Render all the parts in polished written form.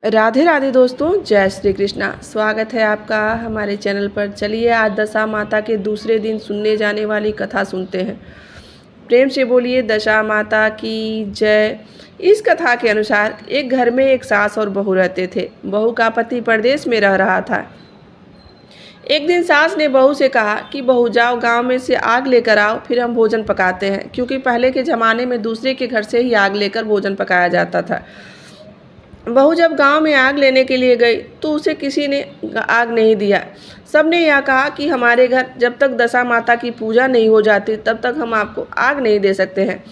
राधे राधे दोस्तों, जय श्री कृष्णा। स्वागत है आपका हमारे चैनल पर। चलिए आज दशा माता के दूसरे दिन सुनने जाने वाली कथा सुनते हैं। प्रेम से बोलिए दशा माता की जय। इस कथा के अनुसार एक घर में एक सास और बहू रहते थे। बहू का पति परदेश में रह रहा था। एक दिन सास ने बहू से कहा कि बहू जाओ गांव में से आग लेकर आओ, फिर हम भोजन पकाते हैं। क्योंकि पहले के ज़माने में दूसरे के घर से ही आग लेकर भोजन पकाया जाता था। बहू जब गांव में आग लेने के लिए गई तो उसे किसी ने आग नहीं दिया। सबने यह कहा कि हमारे घर जब तक दशा माता की पूजा नहीं हो जाती तब तक हम आपको आग नहीं दे सकते हैं।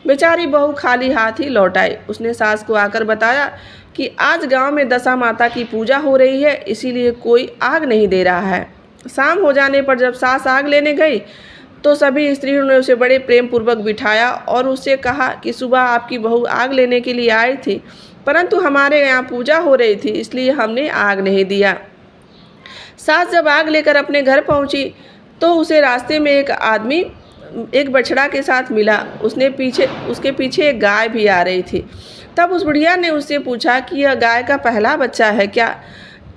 बेचारी बहू खाली हाथ ही लौट आई। उसने सास को आकर बताया कि आज गांव में दशा माता की पूजा हो रही है, इसीलिए कोई आग नहीं दे रहा है। शाम हो जाने पर जब सास आग लेने गई तो सभी स्त्रियों ने उसे बड़े प्रेम पूर्वक बिठाया और उससे कहा कि सुबह आपकी बहू आग लेने के लिए आई थी, परंतु हमारे यहाँ पूजा हो रही थी, इसलिए हमने आग नहीं दिया। सास जब आग लेकर अपने घर पहुंची तो उसे रास्ते में एक आदमी एक बछड़ा के साथ मिला। उसके पीछे एक गाय भी आ रही थी। तब उस बुढ़िया ने उससे पूछा कि यह गाय का पहला बच्चा है क्या?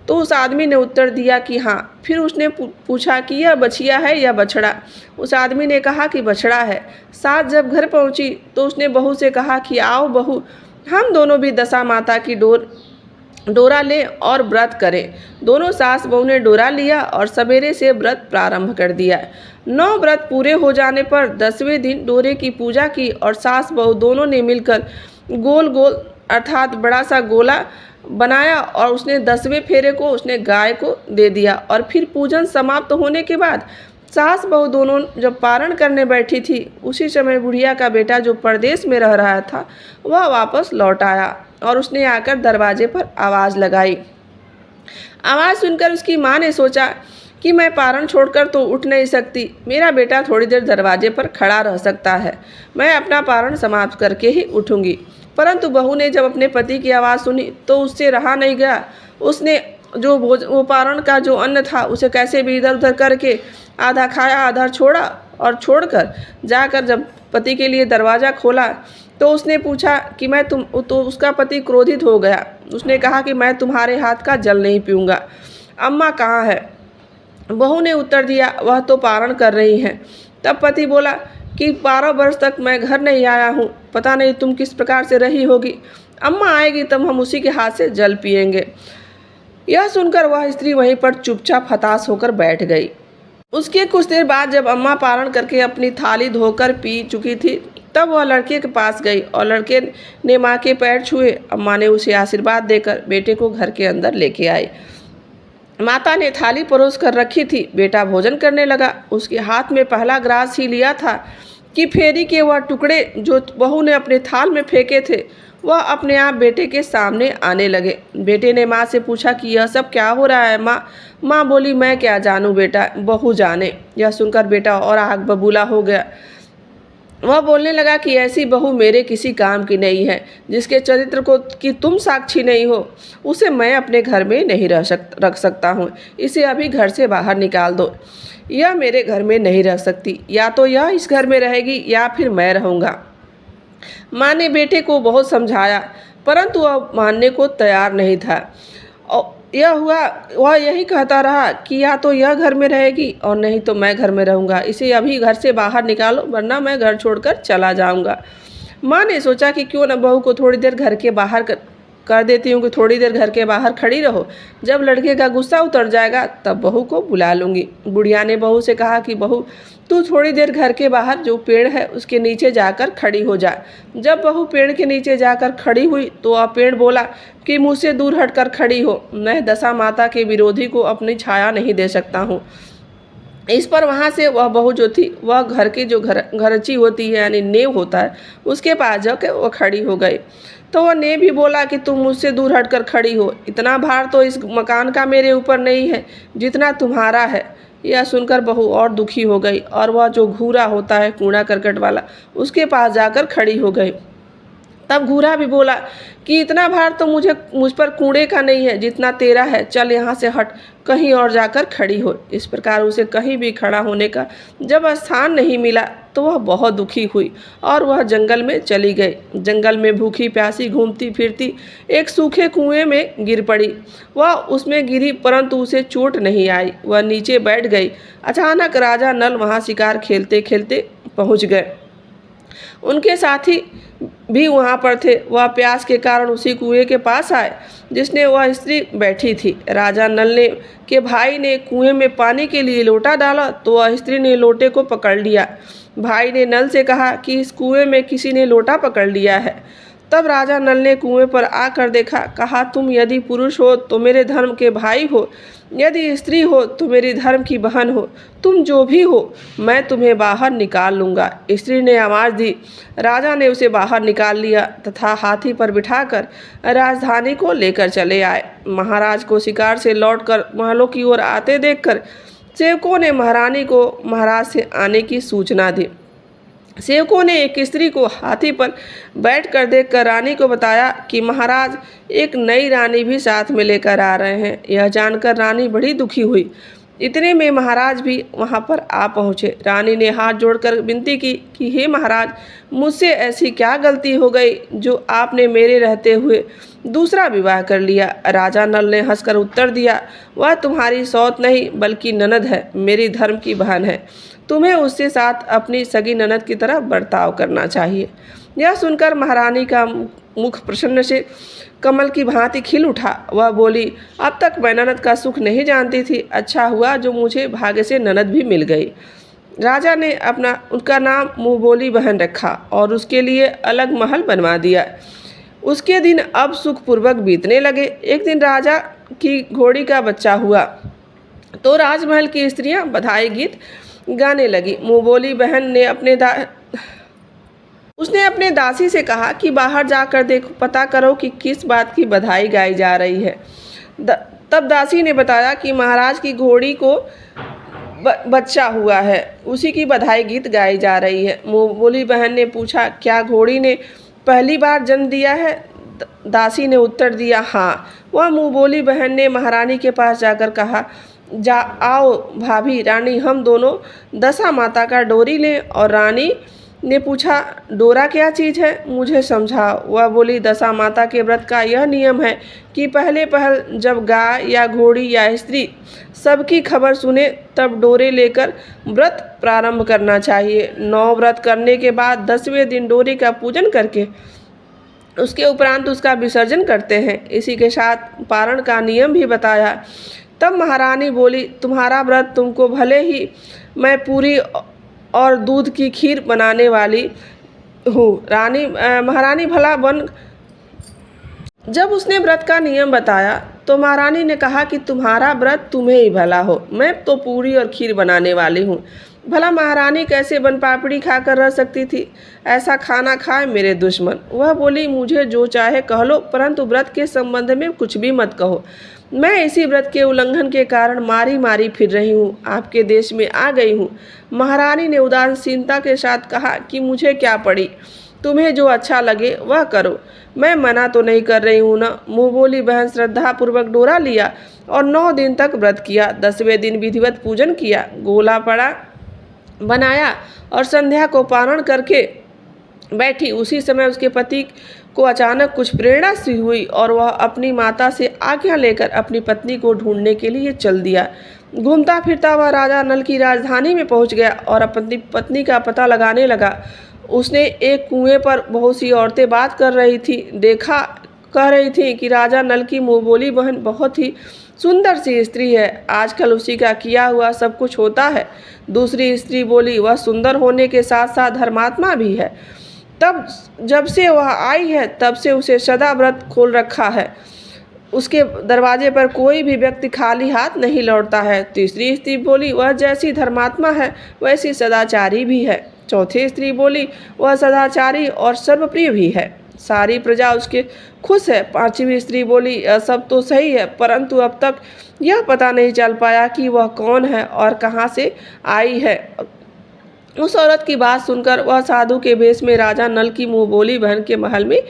तो उस आदमी ने उत्तर दिया कि हाँ। फिर उसने पूछा कि यह बछिया है या बछड़ा? उस आदमी ने कहा कि बछड़ा है। सास जब घर पहुंची तो उसने बहू से कहा कि आओ बहू, हम दोनों भी दशा माता की डोरा लें और व्रत करें। दोनों सास बहू ने डोरा लिया और सवेरे से व्रत प्रारंभ कर दिया। 9 व्रत पूरे हो जाने पर 10वें दिन डोरे की पूजा की और सास बहू दोनों ने मिलकर गोल गोल अर्थात बड़ा सा गोला बनाया और उसने 10वें फेरे को उसने गाय को दे दिया। और फिर पूजन समाप्त होने के बाद सास बहू दोनों जब पारण करने बैठी थी, उसी समय बुढ़िया का बेटा जो परदेश में रह रहा था वह वापस लौट आया और उसने आकर दरवाजे पर आवाज़ लगाई। आवाज़ सुनकर उसकी माँ ने सोचा कि मैं पारण छोड़कर तो उठ नहीं सकती, मेरा बेटा थोड़ी देर दरवाजे पर खड़ा रह सकता है, मैं अपना पारण समाप्त करके ही उठूँगी। परंतु बहू ने जब अपने पति की आवाज़ सुनी तो उससे रहा नहीं गया। उसने वो पारण का जो अन्न था उसे कैसे भी इधर उधर करके आधा खाया आधा छोड़ा और छोड़कर जाकर जब पति के लिए दरवाज़ा खोला तो उसने पूछा कि तो उसका पति क्रोधित हो गया। उसने कहा कि मैं तुम्हारे हाथ का जल नहीं पीऊँगा। अम्मा कहाँ है? बहू ने उत्तर दिया, वह तो पारण कर रही हैं। तब पति बोला कि 12 वर्ष तक मैं घर नहीं आया हूँ, पता नहीं तुम किस प्रकार से रही होगी। अम्मा आएगी तब हम उसी के हाथ से जल पिएंगे। यह सुनकर वह स्त्री वहीं पर चुपचाप हताश होकर बैठ गई। उसके कुछ देर बाद जब अम्मा पारण करके अपनी थाली धोकर पी चुकी थी तब वह लड़के के पास गई और लड़के ने माँ के पैर छुए। अम्मा ने उसे आशीर्वाद देकर बेटे को घर के अंदर लेके आई। माता ने थाली परोस कर रखी थी। बेटा भोजन करने लगा। उसके हाथ में पहला ग्रास ही लिया था कि फेरी के वह टुकड़े जो बहू ने अपने थाल में फेंके थे वह अपने आप बेटे के सामने आने लगे। बेटे ने माँ से पूछा कि यह सब क्या हो रहा है माँ? माँ बोली, मैं क्या जानूँ बेटा, बहू जाने। यह सुनकर बेटा और आग बबूला हो गया। वह बोलने लगा कि ऐसी बहू मेरे किसी काम की नहीं है, जिसके चरित्र को कि तुम साक्षी नहीं हो, उसे मैं अपने घर में नहीं रख सकता हूँ। इसे अभी घर से बाहर निकाल दो। यह मेरे घर में नहीं रह सकती, या तो यह इस घर में रहेगी या फिर मैं रहूँगा। माँ ने बेटे को बहुत समझाया परंतु वह मानने को तैयार नहीं था। और यह हुआ वह यही कहता रहा कि या तो यह घर में रहेगी और नहीं तो मैं घर में रहूँगा। इसे अभी घर से बाहर निकालो वरना मैं घर छोड़कर चला जाऊँगा। माँ ने सोचा कि क्यों न बहू को थोड़ी देर घर के बाहर कर देती हूँ कि थोड़ी देर घर के बाहर खड़ी रहो, जब लड़के का गुस्सा उतर जाएगा तब बहू को बुला लूँगी। बुढ़िया ने बहू से कहा कि बहू तू थोड़ी देर घर के बाहर जो पेड़ है उसके नीचे जाकर खड़ी हो जा। जब बहू पेड़ के नीचे जाकर खड़ी हुई तो वह पेड़ बोला कि मुझसे दूर हटकर खड़ी हो, मैं दशा माता के विरोधी को अपनी छाया नहीं दे सकता हूँ। इस पर वहाँ से वह बहू जो थी वह घर की जो घरची होती है यानी नेव होता है उसके पास जाकर वह खड़ी हो गई। तो वह ने भी बोला कि तुम मुझसे दूर हटकर खड़ी हो, इतना भार तो इस मकान का मेरे ऊपर नहीं है जितना तुम्हारा है। यह सुनकर बहू और दुखी हो गई और वह जो घूरा होता है कूड़ा करकट वाला उसके पास जाकर खड़ी हो गई। तब घूरा भी बोला कि इतना भार तो मुझ पर कूड़े का नहीं है जितना तेरा है, चल यहाँ से हट, कहीं और जाकर खड़ी हो। इस प्रकार उसे कहीं भी खड़ा होने का जब स्थान नहीं मिला तो वह बहुत दुखी हुई और वह जंगल में चली गई। जंगल में भूखी प्यासी घूमती फिरती एक सूखे कुएं में गिर पड़ी। वह उसमें गिरी परंतु उसे चोट नहीं आई। वह नीचे बैठ गई। अचानक राजा नल वहां शिकार खेलते खेलते पहुंच गए। उनके साथी भी वहां पर थे। वह प्यास के कारण उसी कुएं के पास आए जिसने वह स्त्री बैठी थी। राजा नल ने के भाई ने कुएं में पानी के लिए लोटा डाला तो वह स्त्री ने लोटे को पकड़ लिया। भाई ने नल से कहा कि इस कुएं में किसी ने लोटा पकड़ लिया है। तब राजा नल ने कुएं पर आकर देखा। कहा, तुम यदि पुरुष हो तो मेरे धर्म के भाई हो, यदि स्त्री हो तो मेरी धर्म की बहन हो। तुम जो भी हो मैं तुम्हें बाहर निकाल लूँगा। स्त्री ने आवाज़ दी। राजा ने उसे बाहर निकाल लिया तथा हाथी पर बिठाकर राजधानी को लेकर चले आए। महाराज को शिकार से लौटकर महलों की ओर आते देखकर सेवकों ने महारानी को महाराज से आने की सूचना दी। सेवकों ने एक स्त्री को हाथी पर बैठकर देखकर रानी को बताया कि महाराज एक नई रानी भी साथ में लेकर आ रहे हैं। यह जानकर रानी बड़ी दुखी हुई। इतने में महाराज भी वहां पर आ पहुंचे। रानी ने हाथ जोड़कर विनती की कि हे महाराज, मुझसे ऐसी क्या गलती हो गई जो आपने मेरे रहते हुए दूसरा विवाह कर लिया। राजा नल ने हंसकर उत्तर दिया, वह तुम्हारी सौत नहीं बल्कि ननद है, मेरी धर्म की बहन है। तुम्हें उसके साथ अपनी सगी ननद की तरह बर्ताव करना चाहिए। यह सुनकर महारानी का मुख प्रसन्न से कमल की भांति खिल उठा। वह बोली, अब तक मैं ननद का सुख नहीं जानती थी। अच्छा हुआ जो मुझे भाग्य से ननद भी मिल गई। राजा ने उनका नाम मुँह बोली बहन रखा और उसके लिए अलग महल बनवा दिया। उसके दिन अब सुखपूर्वक बीतने लगे। एक दिन राजा की घोड़ी का बच्चा हुआ तो राजमहल की स्त्रियां बधाई गीत गाने लगी। मुँह बोली बहन ने उसने अपने दासी से कहा कि बाहर जाकर देखो, पता करो कि किस बात की बधाई गाई जा रही है। तब दासी ने बताया कि महाराज की घोड़ी को बच्चा हुआ है, उसी की बधाई गीत गाई जा रही है। मुँह बोली बहन ने पूछा, क्या घोड़ी ने पहली बार जन्म दिया है? दासी ने उत्तर दिया, हाँ। वह मुँह बोली बहन ने महारानी के पास जाकर कहा, आओ भाभी रानी, हम दोनों दशा माता का डोरी लें। और रानी ने पूछा, डोरा क्या चीज़ है, मुझे समझाओ। वह बोली, दशा माता के व्रत का यह नियम है कि पहले जब गाय या घोड़ी या स्त्री सबकी खबर सुने तब डोरे लेकर व्रत प्रारंभ करना चाहिए। 9 व्रत करने के बाद 10वें दिन डोरे का पूजन करके उसके उपरांत उसका विसर्जन करते हैं। इसी के साथ पारण का नियम भी बताया। तब महारानी बोली, तुम्हारा व्रत तुमको भले ही मैं पूरी और दूध की खीर बनाने वाली हूँ। महारानी भला बन। जब उसने व्रत का नियम बताया तो महारानी ने कहा कि तुम्हारा व्रत तुम्हें ही भला हो, मैं तो पूरी और खीर बनाने वाली हूँ। भला महारानी कैसे बन पापड़ी खाकर रह सकती थी? ऐसा खाना खाए मेरे दुश्मन। वह बोली, मुझे जो चाहे कह लो, परंतु व्रत के संबंध में कुछ भी मत कहो। मैं इसी व्रत के उल्लंघन के कारण मारी मारी फिर रही हूँ, आपके देश में आ गई हूँ। महारानी ने उदासीनता के साथ कहा कि मुझे क्या पड़ी, तुम्हें जो अच्छा लगे वह करो, मैं मना तो नहीं कर रही हूँ ना। मुँह बोली बहन श्रद्धापूर्वक डोरा लिया और 9 दिन तक व्रत किया। 10वें दिन विधिवत पूजन किया, गोला पड़ा बनाया और संध्या को पारण करके बैठी। उसी समय उसके पति को अचानक कुछ प्रेरणा सी हुई और वह अपनी माता से आज्ञा लेकर अपनी पत्नी को ढूंढने के लिए चल दिया। घूमता फिरता वह राजा नल की राजधानी में पहुंच गया और अपनी पत्नी का पता लगाने लगा। उसने एक कुएं पर बहुत सी औरतें बात कर रही थी कह रही थी कि राजा नल की मुँह बोली बहन बहुत ही सुंदर सी स्त्री है, आजकल उसी का किया हुआ सब कुछ होता है। दूसरी स्त्री बोली, वह सुंदर होने के साथ साथ धर्मात्मा भी है। तब जब से वह आई है तब से उसे सदा व्रत खोल रखा है, उसके दरवाजे पर कोई भी व्यक्ति खाली हाथ नहीं लौटता है। तीसरी स्त्री बोली, वह जैसी धर्मात्मा है वैसी सदाचारी भी है। चौथी स्त्री बोली, वह सदाचारी और सर्वप्रिय भी है, सारी प्रजा उसके खुश है। 5वीं स्त्री बोली, यह सब तो सही है, परंतु अब तक यह पता नहीं चल पाया कि वह कौन है और कहाँ से आई है। उस औरत की बात सुनकर वह साधु के भेष में राजा नल की मुँह बोली बहन के महल में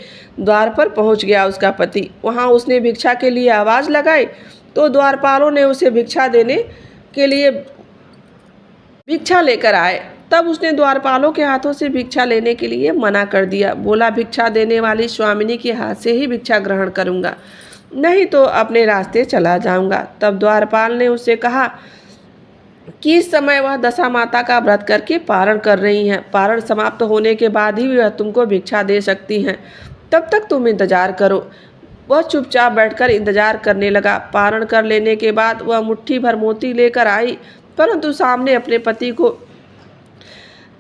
द्वार पर पहुंच गया। उसका पति वहां उसने भिक्षा के लिए आवाज़ लगाई तो द्वारपालों ने उसे भिक्षा देने के लिए भिक्षा लेकर आए। तब उसने द्वारपालों के हाथों से भिक्षा लेने के लिए मना कर दिया। बोला, भिक्षा देने वाली स्वामिनी के हाथ से ही भिक्षा ग्रहण करूँगा, नहीं तो अपने रास्ते चला जाऊँगा। तब द्वारपाल ने उससे कहा कि इस समय वह दशा माता का व्रत करके पारण कर रही हैं। पारण समाप्त होने के बाद ही वह तुमको भिक्षा दे सकती हैं, तब तक तुम इंतजार करो। वह चुपचाप बैठकर इंतजार करने लगा। पारण कर लेने के बाद वह मुट्ठी भर मोती लेकर आई, परंतु सामने अपने पति को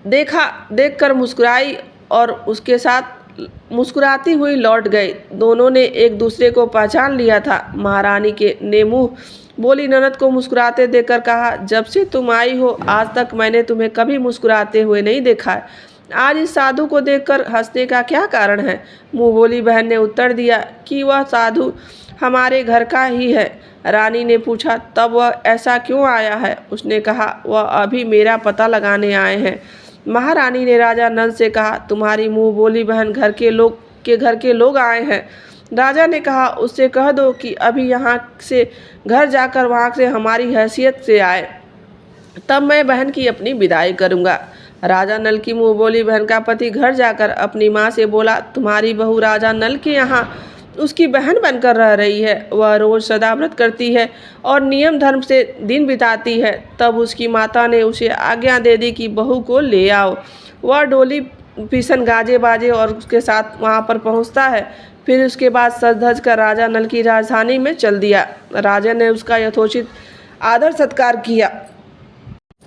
देखकर मुस्कुराई और उसके साथ मुस्कुराती हुई लौट गई। दोनों ने एक दूसरे को पहचान लिया था। महारानी के ने मुँह बोली ननद को मुस्कुराते देखकर कहा, जब से तुम आई हो आज तक मैंने तुम्हें कभी मुस्कुराते हुए नहीं देखा है। आज इस साधु को देखकर हंसने का क्या कारण है? मुँह बोली बहन ने उत्तर दिया कि वह साधु हमारे घर का ही है। रानी ने पूछा, तब वह ऐसा क्यों आया है? उसने कहा, वह अभी मेरा पता लगाने आए हैं। महारानी ने राजा नल से कहा, तुम्हारी मुँह बोली बहन घर के लोग आए हैं। राजा ने कहा, उससे कह दो कि अभी यहाँ से घर जाकर वहाँ से हमारी हैसियत से आए, तब मैं बहन की अपनी विदाई करूँगा। राजा नल की मुँह बोली बहन का पति घर जाकर अपनी माँ से बोला, तुम्हारी बहू राजा नल के यहाँ उसकी बहन बनकर रह रही है। वह रोज सदा व्रत करती है और नियम धर्म से दिन बिताती है। तब उसकी माता ने उसे आज्ञा दे दी कि बहू को ले आओ। वह डोली पीसन गाजे बाजे और उसके साथ वहाँ पर पहुँचता है। फिर उसके बाद सज धज कर राजा नल की राजधानी में चल दिया। राजा ने उसका यथोचित आदर सत्कार किया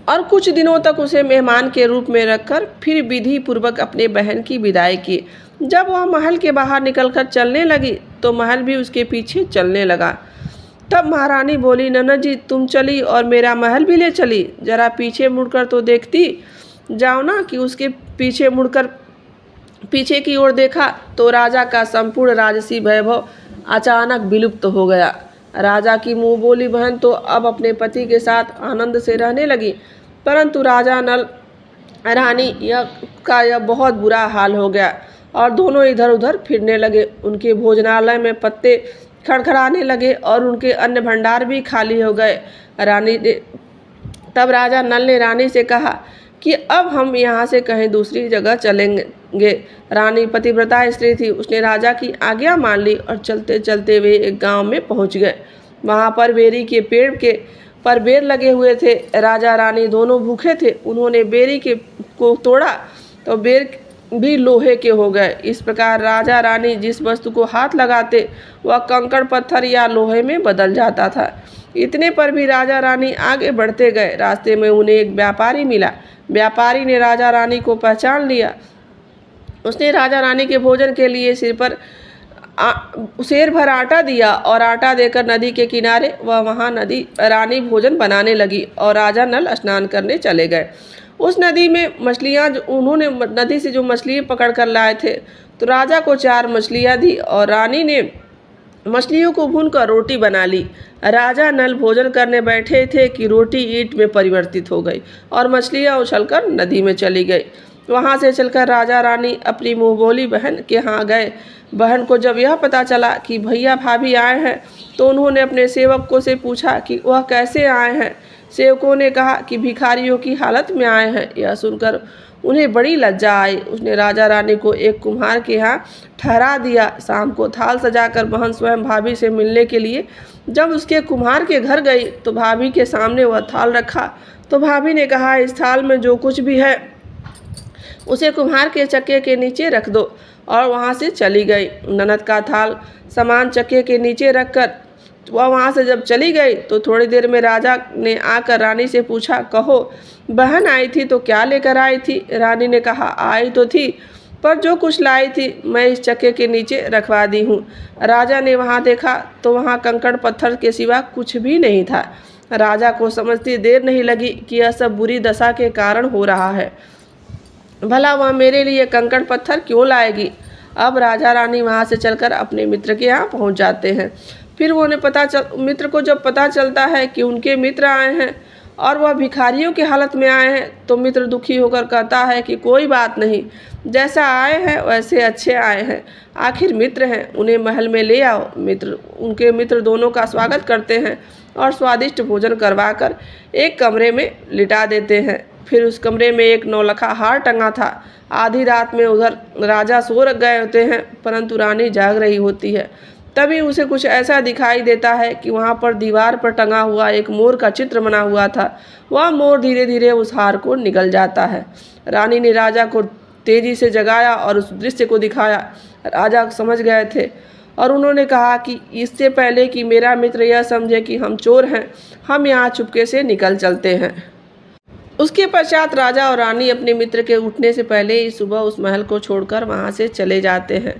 और कुछ दिनों तक उसे मेहमान के रूप में रखकर फिर विधि पूर्वक अपने बहन की विदाई की। जब वह महल के बाहर निकलकर चलने लगी तो महल भी उसके पीछे चलने लगा। तब महारानी बोली, ननद जी तुम चली और मेरा महल भी ले चली। जरा पीछे मुड़कर तो देखती जाओ ना। कि उसके पीछे मुड़कर पीछे की ओर देखा तो राजा का संपूर्ण राजसी वैभव अचानक विलुप्त हो गया। राजा की मुँह बोली बहन तो अब अपने पति के साथ आनंद से रहने लगी, परंतु राजा नल रानी का यह बहुत बुरा हाल हो गया और दोनों इधर उधर फिरने लगे। उनके भोजनालय में पत्ते खड़खड़ाने लगे और उनके अन्न भंडार भी खाली हो गए। तब राजा नल ने रानी से कहा कि अब हम यहाँ से कहीं दूसरी जगह चलेंगे। रानी पतिव्रता स्त्री थी। उसने राजा की आज्ञा मान ली और चलते चलते वे एक गांव में पहुँच गए। वहाँ पर बेरी के पेड़ पर बेर लगे हुए थे। राजा रानी दोनों भूखे थे। उन्होंने बेरी को तोड़ा तो बेर भी लोहे के हो गए। इस प्रकार राजा रानी जिस वस्तु को हाथ लगाते वह कंकड़ पत्थर या लोहे में बदल जाता था। इतने पर भी राजा रानी आगे बढ़ते गए। रास्ते में उन्हें एक व्यापारी मिला। व्यापारी ने राजा रानी को पहचान लिया। उसने राजा रानी के भोजन के लिए शेर भर आटा दिया और आटा देकर नदी के किनारे वहाँ रानी भोजन बनाने लगी और राजा नल स्नान करने चले गए। उस नदी में मछलियाँ उन्होंने नदी से जो मछली पकड़ कर लाए थे तो राजा को 4 मछलियाँ दी और रानी ने मछलियों को भूनकर रोटी बना ली। राजा नल भोजन करने बैठे थे कि रोटी ईंट में परिवर्तित हो गई और मछलियाँ उछलकर नदी में चली गई। वहाँ से चलकर राजा रानी अपनी मुँह बोली बहन के यहाँ गए। बहन को जब यह पता चला कि भैया भाभी आए हैं तो उन्होंने अपने सेवकों से पूछा कि वह कैसे आए हैं। सेवकों ने कहा कि भिखारियों की हालत में आए हैं। यह सुनकर उन्हें बड़ी लज्जा आई। उसने राजा रानी को एक कुम्हार के यहाँ ठहरा दिया। शाम को थाल सजाकर बहन स्वयं भाभी से मिलने के लिए जब उसके कुम्हार के घर गई तो भाभी के सामने वह थाल रखा तो भाभी ने कहा, इस थाल में जो कुछ भी है उसे कुम्हार के चक्के के नीचे रख दो और वहाँ से चली गई। ननद का थाल सामान चक्के के नीचे रखकर वह वहाँ से जब चली गई तो थोड़ी देर में राजा ने आकर रानी से पूछा, कहो बहन आई थी तो क्या लेकर आई थी? रानी ने कहा, आई तो थी पर जो कुछ लाई थी मैं इस चक्के के नीचे रखवा दी हूँ। राजा ने वहाँ देखा तो वहाँ कंकड़ पत्थर के सिवा कुछ भी नहीं था। राजा को समझती देर नहीं लगी कि यह सब बुरी दशा के कारण हो रहा है। भला वह मेरे लिए कंकड़ पत्थर क्यों लाएगी? अब राजा रानी वहाँ से चलकर अपने मित्र के यहाँ पहुँच जाते हैं। फिर मित्र को जब पता चलता है कि उनके मित्र आए हैं और वह भिखारियों की हालत में आए हैं तो मित्र दुखी होकर कहता है कि कोई बात नहीं, जैसा आए हैं वैसे अच्छे आए हैं, आखिर मित्र हैं, उन्हें महल में ले आओ। उनके मित्र दोनों का स्वागत करते हैं और स्वादिष्ट भोजन करवाकर एक कमरे में लिटा देते हैं। फिर उस कमरे में एक नौलखा हार टंगा था। आधी रात में उधर राजा सो गए होते हैं, परंतु रानी जाग रही होती है। तभी उसे कुछ ऐसा दिखाई देता है कि वहाँ पर दीवार पर टंगा हुआ एक मोर का चित्र बना हुआ था। वह मोर धीरे धीरे उस हार को निगल जाता है। रानी ने राजा को तेजी से जगाया और उस दृश्य को दिखाया। राजा समझ गए थे और उन्होंने कहा कि इससे पहले कि मेरा मित्र यह समझे कि हम चोर हैं, हम यहाँ चुपके से निकल चलते हैं। उसके पश्चात राजा और रानी अपने मित्र के उठने से पहले ही सुबह उस महल को छोड़कर वहाँ से चले जाते हैं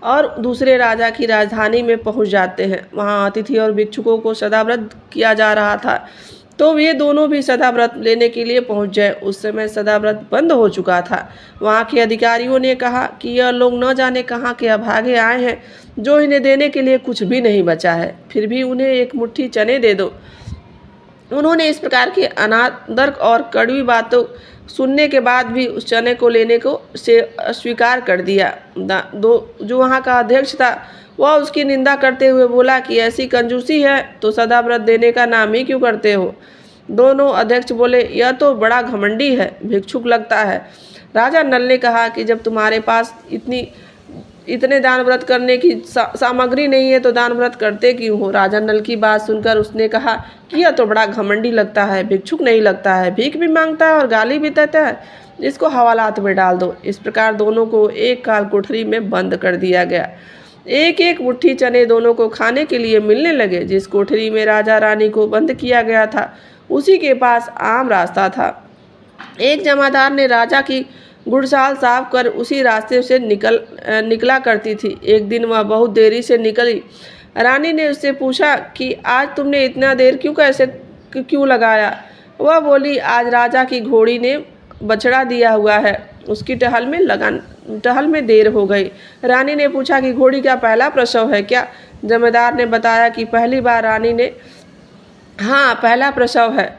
और दूसरे राजा की राजधानी में पहुँच जाते हैं। वहाँ अतिथि और भिक्षुकों को सदाव्रत किया जा रहा था, तो वे दोनों भी सदाव्रत लेने के लिए पहुंच गए। उस समय सदाव्रत बंद हो चुका था। वहाँ के अधिकारियों ने कहा कि यह लोग न जाने कहाँ के अभागे आए हैं, जो इन्हें देने के लिए कुछ भी नहीं बचा है, फिर भी उन्हें एक मुट्ठी चने दे दो। उन्होंने इस प्रकार के अनादर और कड़वी बातों सुनने के बाद भी उस चने को लेने को से अस्वीकार कर दिया। जो वहाँ का अध्यक्ष था वह उसकी निंदा करते हुए बोला कि ऐसी कंजूसी है तो सदाव्रत देने का नाम ही क्यों करते हो। दोनों अध्यक्ष बोले, यह तो बड़ा घमंडी है, भिक्षुक लगता है। राजा नल ने कहा कि जब तुम्हारे पास इतने दान व्रत करने की सामग्री नहीं है तो दान व्रत करते क्यों हो। राजा नल की बात सुनकर उसने कहा कि यह तो बड़ा घमंडी लगता है, भिक्षुक नहीं लगता है, भीख भी मांगता है और गाली भी देता है, इसको हवालात में डाल दो। इस प्रकार दोनों को एक काल कोठरी में बंद कर दिया गया। एक एक मुट्ठी चने दोनों को खाने के लिए मिलने लगे। जिस कोठरी में राजा रानी को बंद किया गया था उसी के पास आम रास्ता था। एक जमादार ने राजा की गुड़साल साफ कर उसी रास्ते से निकला करती थी। एक दिन वह बहुत देरी से निकली। रानी ने उससे पूछा कि आज तुमने इतना देर क्यों लगाया। वह बोली, आज राजा की घोड़ी ने बछड़ा दिया हुआ है, उसकी टहल में देर हो गई। रानी ने पूछा कि घोड़ी का पहला प्रसव है क्या। जमींदार ने बताया कि पहली बार। रानी ने हाँ, पहला प्रसव है।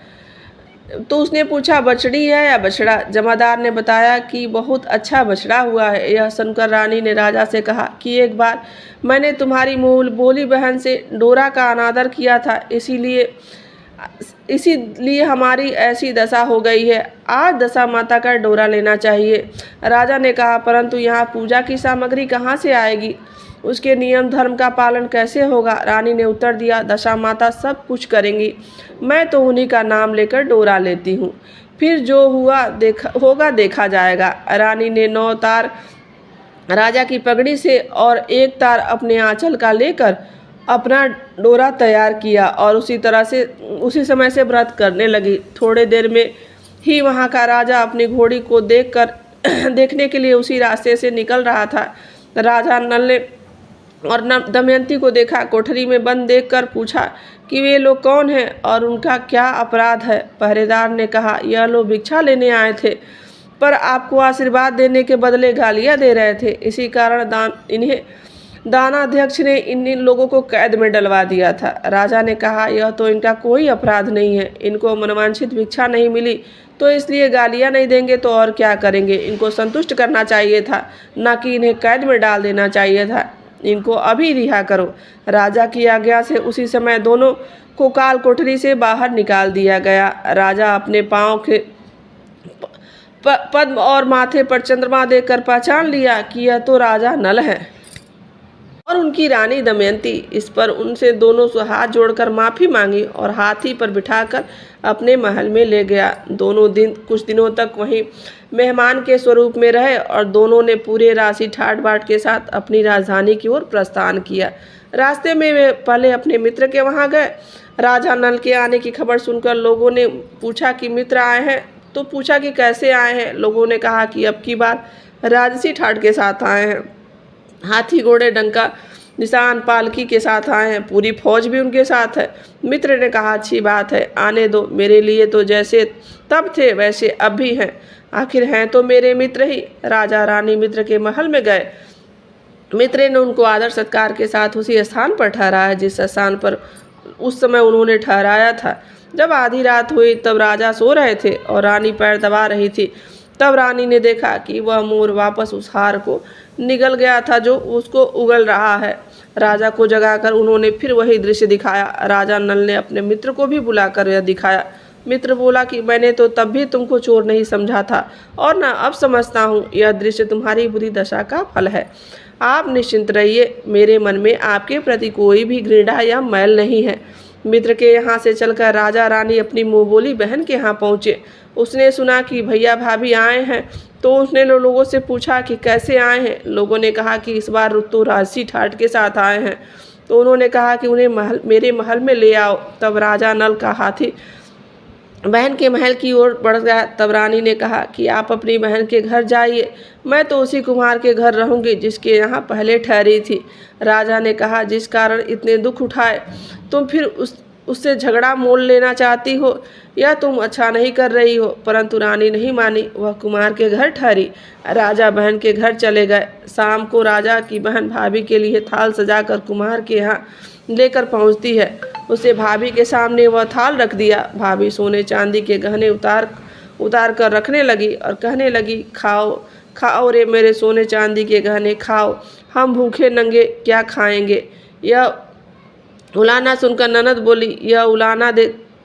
तो उसने पूछा, बछड़ी है या बछड़ा। जमादार ने बताया कि बहुत अच्छा बछड़ा हुआ है। यह सुनकर रानी ने राजा से कहा कि एक बार मैंने तुम्हारी बोली बहन से डोरा का अनादर किया था, इसीलिए हमारी ऐसी दशा हो गई है। आज दशा माता का डोरा लेना चाहिए। राजा ने कहा, परंतु यहाँ पूजा की सामग्री कहाँ से आएगी, उसके नियम धर्म का पालन कैसे होगा। रानी ने उत्तर दिया, दशा माता सब कुछ करेंगी, मैं तो उन्हीं का नाम लेकर डोरा लेती हूँ, फिर जो होगा देखा जाएगा। रानी ने 9 तार राजा की पगड़ी से और 1 तार अपने आंचल का लेकर अपना डोरा तैयार किया और उसी समय से व्रत करने लगी। थोड़े देर में ही वहाँ का राजा अपनी घोड़ी को देखने के लिए उसी रास्ते से निकल रहा था। राजा नल ने और दमयंती को देखा। कोठरी में बंद देखकर पूछा कि वे लोग कौन हैं और उनका क्या अपराध है। पहरेदार ने कहा, यह लोग भिक्षा लेने आए थे, पर आपको आशीर्वाद देने के बदले गालियां दे रहे थे। इसी कारण दानाध्यक्ष ने इन लोगों को कैद में डलवा दिया था। राजा ने कहा, यह तो इनका कोई अपराध नहीं है, इनको मनवांछित भिक्षा नहीं मिली तो इसलिए गालियां नहीं देंगे तो और क्या करेंगे। इनको संतुष्ट करना चाहिए था, न कि इन्हें कैद में डाल देना चाहिए था। इनको अभी रिहा करो। राजा की आज्ञा से उसी समय दोनों को काल कोठरी से बाहर निकाल दिया गया। राजा अपने पांव के पद्म और माथे पर चंद्रमा देखकर पहचान लिया कि यह तो राजा नल है और उनकी रानी दमयंती। इस पर उनसे दोनों से हाथ जोड़कर माफ़ी मांगी और हाथी पर बिठाकर अपने महल में ले गया। कुछ दिनों तक वहीं मेहमान के स्वरूप में रहे और दोनों ने पूरे राशि ठाट बाट के साथ अपनी राजधानी की ओर प्रस्थान किया। रास्ते में वे पहले अपने मित्र के वहां गए। राजा नल के आने की खबर सुनकर लोगों ने पूछा कि मित्र आए हैं, तो पूछा कि कैसे आए हैं। लोगों ने कहा कि अब की बार राजसी ठाट के साथ आए हैं, हाथी घोड़े डंका निशान पालकी के साथ आए हैं, पूरी फौज भी उनके साथ है। मित्र ने कहा, अच्छी बात है, आने दो, मेरे लिए तो जैसे तब थे वैसे अब भी हैं, आखिर हैं तो मेरे मित्र ही। राजा रानी मित्र के महल में गए। मित्र ने उनको आदर सत्कार के साथ उसी स्थान पर ठहराया जिस स्थान पर उस समय उन्होंने ठहराया था। जब आधी रात हुई तब राजा सो रहे थे और रानी पैर दबा रही थी। तब रानी ने देखा कि वह मोर वापस उस हार को निगल गया था जो उसको उगल रहा है। राजा को जगाकर उन्होंने फिर वही दृश्य दिखाया। राजा नल ने अपने मित्र को भी बुलाकर यह दिखाया। मित्र बोला कि मैंने तो तब भी तुमको चोर नहीं समझा था और न अब समझता हूँ। यह दृश्य तुम्हारी बुरी दशा का फल है। आप निश्चिंत रहिए, मेरे मन में आपके प्रति कोई भी घृणा या मैल नहीं है। मित्र के यहाँ से चलकर राजा रानी अपनी मुँह बोली बहन के यहाँ पहुँचे। उसने सुना कि भैया भाभी आए हैं तो उसने लोगों से पूछा कि कैसे आए हैं। लोगों ने कहा कि इस बार तो राजसी ठाट के साथ आए हैं। तो उन्होंने कहा कि उन्हें मेरे महल में ले आओ। तब राजा नल का हाथी बहन के महल की ओर बढ़ गया। तब रानी ने कहा कि आप अपनी बहन के घर जाइए, मैं तो उसी कुम्हार के घर रहूंगी जिसके यहाँ पहले ठहरी थी। राजा ने कहा जिस कारण इतने दुख उठाए तुम फिर उससे झगड़ा मोल लेना चाहती हो, यह तुम अच्छा नहीं कर रही हो। परंतु रानी नहीं मानी, वह कुमार के घर ठहरी। राजा बहन के घर चले गए। शाम को राजा की बहन भाभी के लिए थाल सजाकर कुमार के यहाँ लेकर पहुँचती है। उसे भाभी के सामने वह थाल रख दिया। भाभी सोने चांदी के गहने उतार कर रखने लगी और कहने लगी खाओ खाओ रे मेरे सोने चांदी के गहने खाओ, हम भूखे नंगे क्या खाएंगे। यह उलाना सुनकर ननद बोली यह उलाना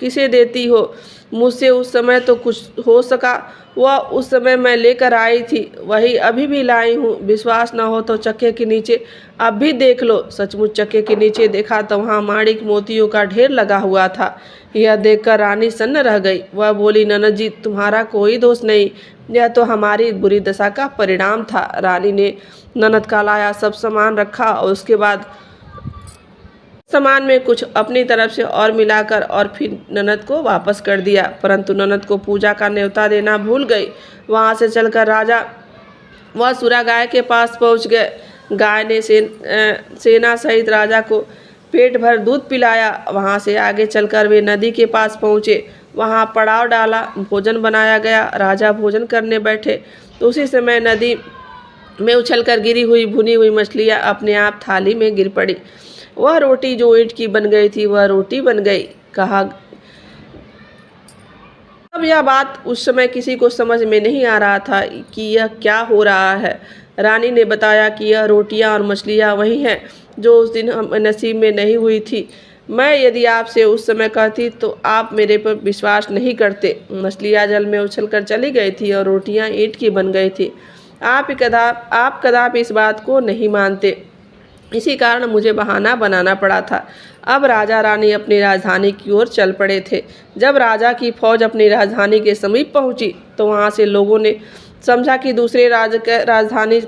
किसे देती हो, मुझसे उस समय तो कुछ हो सका, वह उस समय मैं लेकर आई थी, वही अभी भी लाई हूँ। विश्वास न हो तो चक्के के नीचे अब भी देख लो। सचमुच चक्के के नीचे देखा तो वहाँ माणिक मोतियों का ढेर लगा हुआ था। यह देखकर रानी सन्न रह गई। वह बोली ननद जी तुम्हारा कोई दोष नहीं, यह तो हमारी बुरी दशा का परिणाम था। रानी ने ननद का लाया सब सामान रखा और उसके बाद सामान में कुछ अपनी तरफ से और मिलाकर और फिर ननद को वापस कर दिया। परंतु ननद को पूजा का न्योता देना भूल गई। वहाँ से चलकर राजा वह सुरा गाय के पास पहुँच गए। गाय ने सेना सहित राजा को पेट भर दूध पिलाया। वहाँ से आगे चलकर वे नदी के पास पहुँचे। वहाँ पड़ाव डाला, भोजन बनाया गया। राजा भोजन करने बैठे तो उसी समय नदी में उछलकर गिरी हुई भुनी हुई मछलियाँ अपने आप थाली में गिर पड़ी। वह रोटी जो ईंट की बन गई थी वह रोटी बन गई। कहा अब यह बात उस समय किसी को समझ में नहीं आ रहा था कि यह क्या हो रहा है। रानी ने बताया कि यह रोटियां और मछलियां वही हैं जो उस दिन हम नसीब में नहीं हुई थी। मैं यदि आपसे उस समय कहती तो आप मेरे पर विश्वास नहीं करते। मछलियां जल में उछलकर चली गई थी और रोटियां ईंट की बन गई थी। आप कदापि इस बात को नहीं मानते, इसी कारण मुझे बहाना बनाना पड़ा था। अब राजा रानी अपनी राजधानी की ओर चल पड़े थे। जब राजा की फौज अपनी राजधानी के समीप पहुंची तो वहां से लोगों ने समझा कि दूसरे राजधानी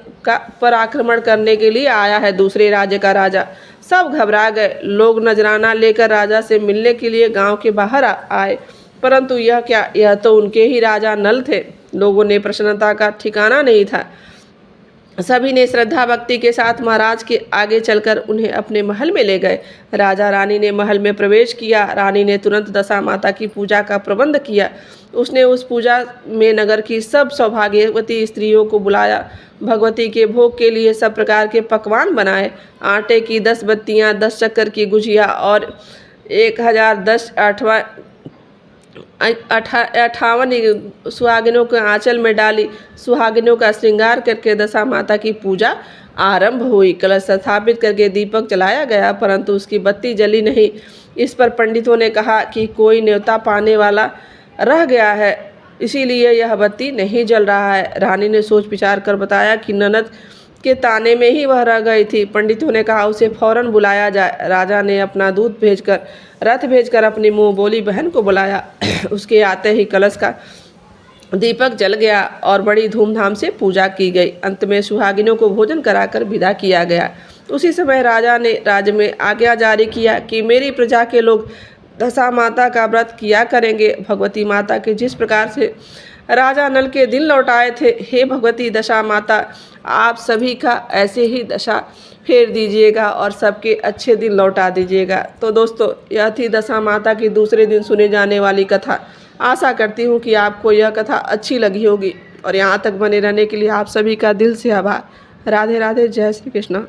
पर आक्रमण करने के लिए आया है दूसरे राज्य का राजा। सब घबरा गए। लोग नजराना लेकर राजा से मिलने के लिए गांव के बाहर आए, परंतु यह क्या, यह तो उनके ही राजा नल थे। लोगों ने प्रसन्नता का ठिकाना नहीं था। सभी ने श्रद्धा भक्ति के साथ महाराज के आगे चलकर उन्हें अपने महल में ले गए। राजा रानी ने महल में प्रवेश किया। रानी ने तुरंत दशा माता की पूजा का प्रबंध किया। उसने उस पूजा में नगर की सब सौभाग्यवती स्त्रियों को बुलाया। भगवती के भोग के लिए सब प्रकार के पकवान बनाए। आटे की 10 बत्तियाँ, 10 शक्कर की गुजिया और 1010 58 सुहागिनों के आंचल में डाली। सुहागिनों का श्रृंगार करके दशा माता की पूजा आरंभ हुई। कलश स्थापित करके दीपक जलाया गया, परंतु उसकी बत्ती जली नहीं। इस पर पंडितों ने कहा कि कोई न्योता पाने वाला रह गया है, इसीलिए यह बत्ती नहीं जल रहा है। रानी ने सोच विचार कर बताया कि ननद के ताने में ही वह रह गई थी। पंडितों ने कहा उसे फौरन बुलाया जाए। राजा ने अपना रथ भेजकर अपनी मुँह बोली बहन को बुलाया। उसके आते ही कलश का दीपक जल गया और बड़ी धूमधाम से पूजा की गई। अंत में सुहागिनों को भोजन कराकर विदा किया गया। उसी समय राजा ने राज्य में आज्ञा जारी किया कि मेरी प्रजा के लोग दशा माता का व्रत किया करेंगे। भगवती माता के जिस प्रकार से राजा नल के दिन लौटाए थे, हे भगवती दशा माता, आप सभी का ऐसे ही दशा फेर दीजिएगा और सबके अच्छे दिन लौटा दीजिएगा। तो दोस्तों, यह थी दशा माता की दूसरे दिन सुने जाने वाली कथा। आशा करती हूँ कि आपको यह कथा अच्छी लगी होगी और यहाँ तक बने रहने के लिए आप सभी का दिल से आभार। राधे राधे, जय श्री कृष्ण।